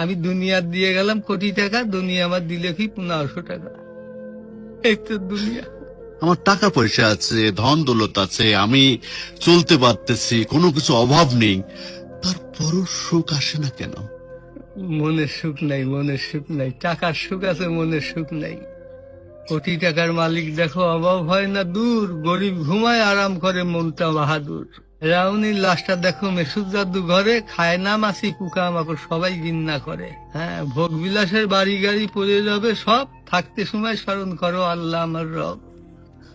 আমি দুনিয়া দিয়ে গেলাম কোটি টাকা, দুনিয়া আমার দিলে কি 1500 টাকা। এই তো দুনিয়া। আমার টাকা পয়সা আছে, ধন দৌলত আছে, আমি চলতে পারতেছি, কোনো কিছু অভাব নেই, তারপরও সুখ আসে না কেন? মনের সুখ নাই, মনের সুখ নাই। টাকার সুখ আছে, মনের সুখ নাই। কোটি টাকার মালিক দেখো অভাব হয় না দূর, গরিব ঘুমায় আরাম করে মনটা বাহাদুর। রাউনির লাশটা দেখো মেসুদ জাদু ঘরে, খায় না মাছি পোকা মাকড় সবাই ঘৃণা করে। হ্যাঁ, ভোগ বিলাসের বাড়ি গাড়ি পড়ে যাবে সব, থাকতে সময় স্মরণ করো আল্লাহ আমার রব।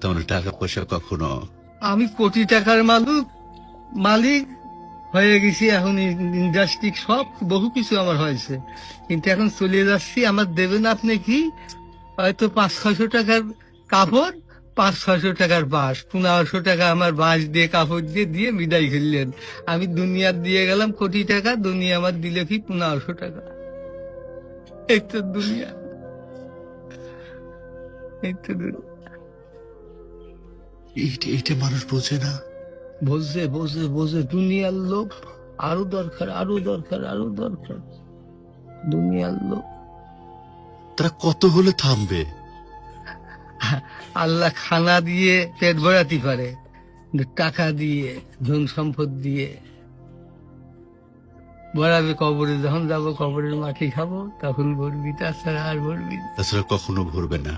তেমন টাকা পয়সা কখনো আমি কোটি টাকার মালিক হয়ে গেছি, এখন ইন্ডাস্ট্রি সব বহু কিছু আমার হয়েছে, কিন্তু এখন চলে যাচ্ছি। আমার দেবেন আপনি কি? হয়তো 500-600 টাকার কাপড়, 500-600 টাকার বাঁশ, 1500 টাকা আমার বাঁশ দিয়ে কাপড় দিয়ে দিয়ে বিদায় করলেন। আমি দুনিয়া দিয়ে গেলাম কোটি টাকা, দুনিয়া আমার দিলে কি 1500 টাকা। এই তো দুনিয়া, এই তো দুনিয়া। এইটা মানুষ বোঝে না। বোঝে বোঝে বোঝে, দুনিয়ার লোভ আরো দরকার, আরো দরকার, আরো দরকার। দুনিয়ার লোভ। তারা কত হলে থামবে? আল্লাহ খানা দিয়ে পেট ভরাতে পারে, কিন্তু টাকা দিয়ে, ধন সম্পদ দিয়ে ভরাবে কবরে। যখন যাবো কবরের মাটি খাবো তখন ভরবি, তাছাড়া আর ভরবি না। তাছাড়া কখনো ভরবে না।